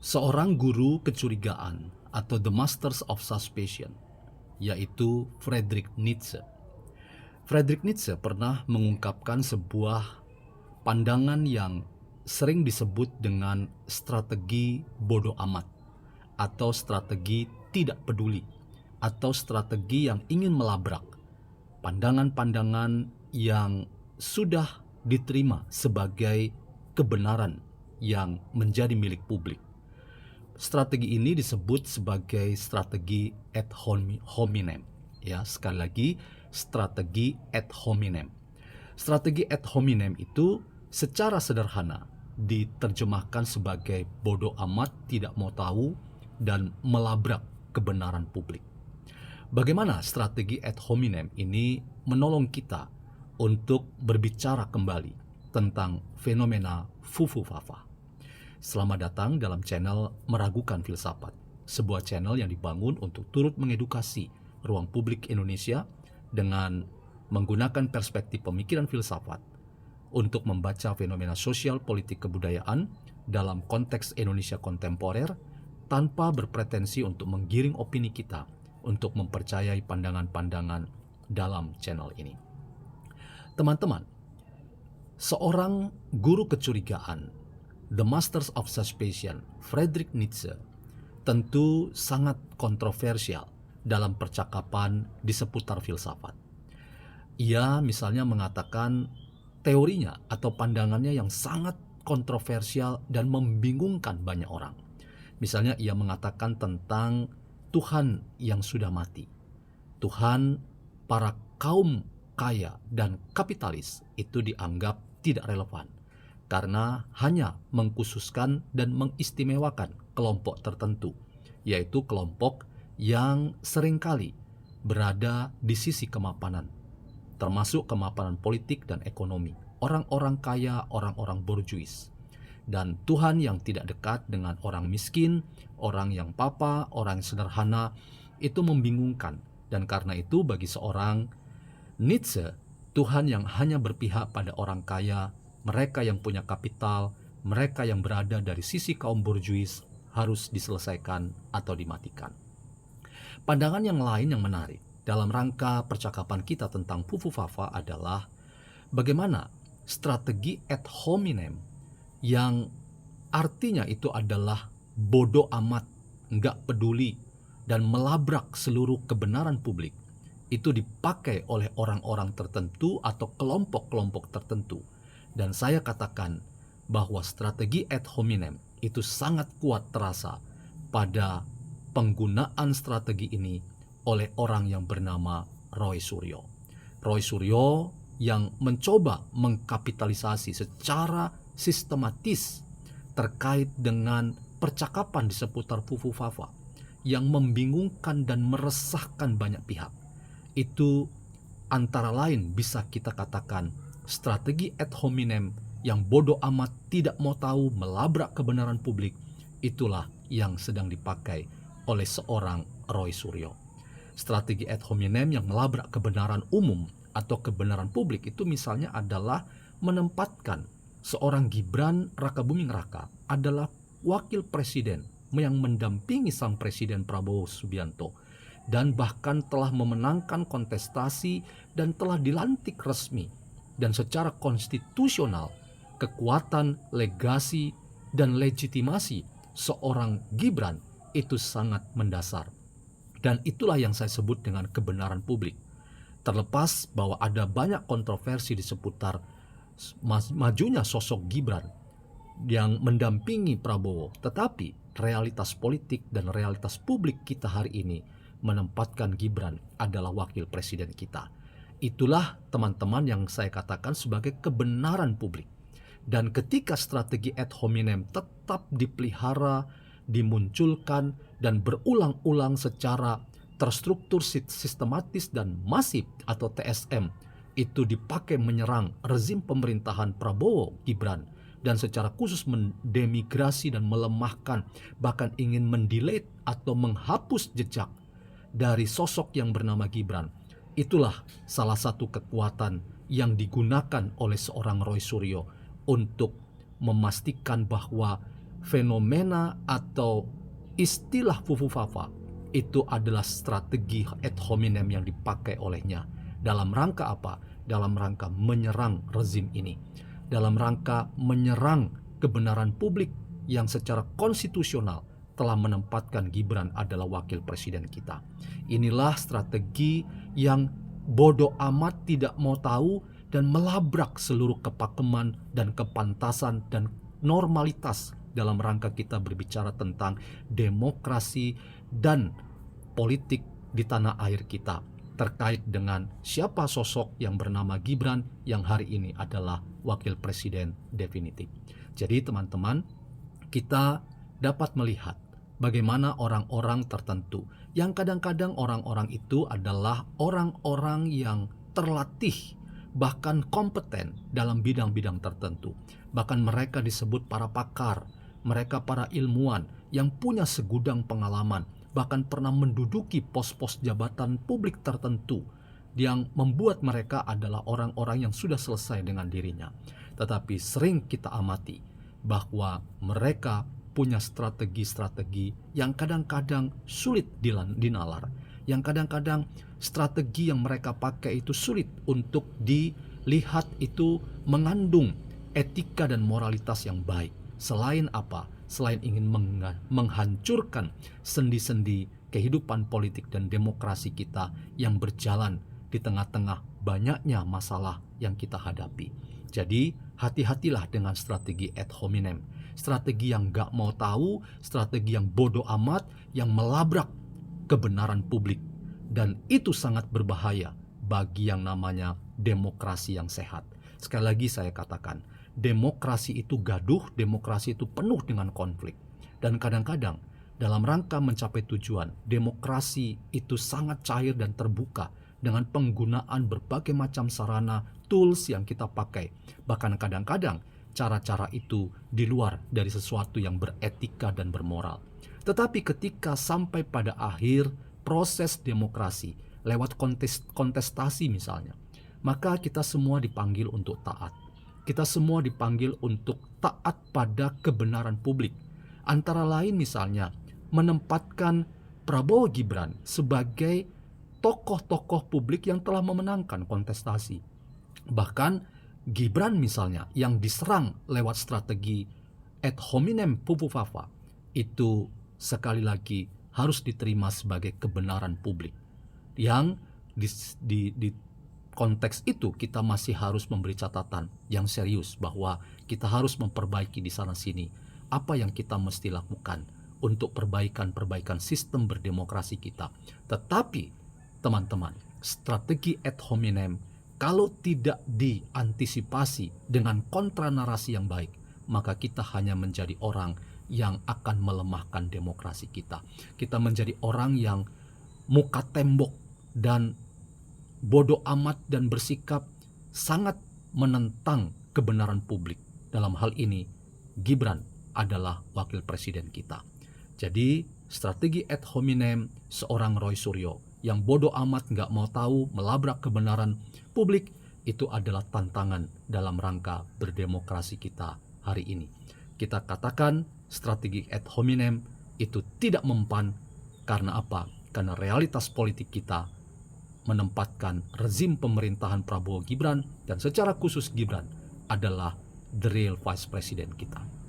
Seorang guru kecurigaan atau The Masters of Suspicion, yaitu Friedrich Nietzsche. Friedrich Nietzsche pernah mengungkapkan sebuah pandangan yang sering disebut dengan strategi bodoh amat, atau strategi tidak peduli, atau strategi yang ingin melabrak pandangan-pandangan yang sudah diterima sebagai kebenaran yang menjadi milik publik. Strategi ini disebut sebagai strategi ad hominem. Ya, sekali lagi, strategi ad hominem. Strategi ad hominem itu secara sederhana diterjemahkan sebagai bodoh amat, tidak mau tahu, dan melabrak kebenaran publik. Bagaimana strategi ad hominem ini menolong kita untuk berbicara kembali tentang fenomena fufu-fafa. Selamat datang dalam channel Meragukan Filsafat, sebuah channel yang dibangun untuk turut mengedukasi ruang publik Indonesia dengan menggunakan perspektif pemikiran filsafat untuk membaca fenomena sosial, politik, kebudayaan dalam konteks Indonesia kontemporer tanpa berpretensi untuk menggiring opini kita untuk mempercayai pandangan-pandangan dalam channel ini. Teman-teman, seorang guru kecurigaan, The Masters of Suspicion, Friedrich Nietzsche, tentu sangat kontroversial dalam percakapan di seputar filsafat. Ia misalnya mengatakan teorinya atau pandangannya yang sangat kontroversial dan membingungkan banyak orang. Misalnya ia mengatakan tentang Tuhan yang sudah mati. Tuhan para kaum kaya dan kapitalis itu dianggap tidak relevan karena hanya mengkhususkan dan mengistimewakan kelompok tertentu, yaitu kelompok yang seringkali berada di sisi kemapanan, termasuk kemapanan politik dan ekonomi, orang-orang kaya, orang-orang borjuis. Dan Tuhan yang tidak dekat dengan orang miskin, orang yang papa, orang yang sederhana, itu membingungkan. Dan karena itu bagi seorang Nietzsche, Tuhan yang hanya berpihak pada orang kaya, mereka yang punya kapital, mereka yang berada dari sisi kaum borjuis harus diselesaikan atau dimatikan. Pandangan yang lain yang menarik dalam rangka percakapan kita tentang fufu-fafa adalah bagaimana strategi ad hominem yang artinya itu adalah bodoh amat, nggak peduli, dan melabrak seluruh kebenaran publik itu dipakai oleh orang-orang tertentu atau kelompok-kelompok tertentu. Dan saya katakan bahwa strategi ad hominem itu sangat kuat terasa pada penggunaan strategi ini oleh orang yang bernama Roy Suryo. Roy Suryo yang mencoba mengkapitalisasi secara sistematis terkait dengan percakapan di seputar fufu-fafa yang membingungkan dan meresahkan banyak pihak. Itu antara lain bisa kita katakan strategi ad hominem yang bodoh amat, tidak mau tahu, melabrak kebenaran publik. Itulah yang sedang dipakai oleh seorang Roy Suryo. Strategi ad hominem yang melabrak kebenaran umum atau kebenaran publik itu misalnya adalah menempatkan seorang Gibran Rakabuming Raka adalah wakil presiden yang mendampingi sang presiden Prabowo Subianto dan bahkan telah memenangkan kontestasi dan telah dilantik resmi. Dan secara konstitusional, kekuatan, legasi, dan legitimasi seorang Gibran itu sangat mendasar. Dan itulah yang saya sebut dengan kebenaran publik. Terlepas bahwa ada banyak kontroversi di seputar majunya sosok Gibran yang mendampingi Prabowo, tetapi realitas politik dan realitas publik kita hari ini menempatkan Gibran adalah wakil presiden kita. Itulah teman-teman yang saya katakan sebagai kebenaran publik. Dan ketika strategi ad hominem tetap dipelihara, dimunculkan, dan berulang-ulang secara terstruktur, sistematis, dan masif atau TSM, itu dipakai menyerang rezim pemerintahan Prabowo Gibran, dan secara khusus mendemigrasi dan melemahkan, bahkan ingin mendelete atau menghapus jejak dari sosok yang bernama Gibran. Itulah salah satu kekuatan yang digunakan oleh seorang Roy Suryo untuk memastikan bahwa fenomena atau istilah Fufufafa itu adalah strategi ad hominem yang dipakai olehnya. Dalam rangka apa? Dalam rangka menyerang rezim ini. Dalam rangka menyerang kebenaran publik yang secara konstitusional telah menempatkan Gibran adalah wakil presiden kita. Inilah strategi yang bodoh amat tidak mau tahu dan melabrak seluruh kepakeman dan kepantasan dan normalitas dalam rangka kita berbicara tentang demokrasi dan politik di tanah air kita, terkait dengan siapa sosok yang bernama Gibran yang hari ini adalah wakil presiden definitif. Jadi teman-teman, kita dapat melihat bagaimana orang-orang tertentu yang kadang-kadang orang-orang itu adalah orang-orang yang terlatih, bahkan kompeten dalam bidang-bidang tertentu. Bahkan mereka disebut para pakar, mereka para ilmuwan yang punya segudang pengalaman, bahkan pernah menduduki pos-pos jabatan publik tertentu yang membuat mereka adalah orang-orang yang sudah selesai dengan dirinya. Tetapi sering kita amati bahwa mereka punya strategi-strategi yang kadang-kadang sulit dinalar, yang kadang-kadang strategi yang mereka pakai itu sulit untuk dilihat itu mengandung etika dan moralitas yang baik. Selain apa? Selain ingin menghancurkan sendi-sendi kehidupan politik dan demokrasi kita yang berjalan di tengah-tengah banyaknya masalah yang kita hadapi. Jadi hati-hatilah dengan strategi ad hominem, strategi yang gak mau tahu, strategi yang bodoh amat, yang melabrak kebenaran publik. Dan itu sangat berbahaya bagi yang namanya demokrasi yang sehat. Sekali lagi saya katakan, demokrasi itu gaduh, demokrasi itu penuh dengan konflik. Dan kadang-kadang dalam rangka mencapai tujuan, demokrasi itu sangat cair dan terbuka dengan penggunaan berbagai macam sarana, tools yang kita pakai. Bahkan kadang-kadang cara-cara itu di luar dari sesuatu yang beretika dan bermoral. Tetapi ketika sampai pada akhir proses demokrasi lewat kontestasi misalnya, maka kita semua dipanggil untuk taat. Kita semua dipanggil untuk taat pada kebenaran publik. Antara lain misalnya menempatkan Prabowo Gibran sebagai tokoh-tokoh publik yang telah memenangkan kontestasi. Bahkan Gibran misalnya yang diserang lewat strategi ad hominem Fufufafa itu sekali lagi harus diterima sebagai kebenaran publik. Yang di konteks itu kita masih harus memberi catatan yang serius bahwa kita harus memperbaiki di sana sini apa yang kita mesti lakukan untuk perbaikan sistem berdemokrasi kita. Tetapi teman-teman, strategi ad hominem kalau tidak diantisipasi dengan kontra narasi yang baik, maka kita hanya menjadi orang yang akan melemahkan demokrasi kita. Kita menjadi orang yang muka tembok dan bodoh amat dan bersikap sangat menentang kebenaran publik. Dalam hal ini, Gibran adalah wakil presiden kita. Jadi, strategi ad hominem seorang Roy Suryo yang bodoh amat gak mau tahu melabrak kebenaran publik itu adalah tantangan dalam rangka berdemokrasi kita hari ini. Kita katakan strategi ad hominem itu tidak mempan karena apa? Karena realitas politik kita menempatkan rezim pemerintahan Prabowo Gibran dan secara khusus Gibran adalah the real vice president kita.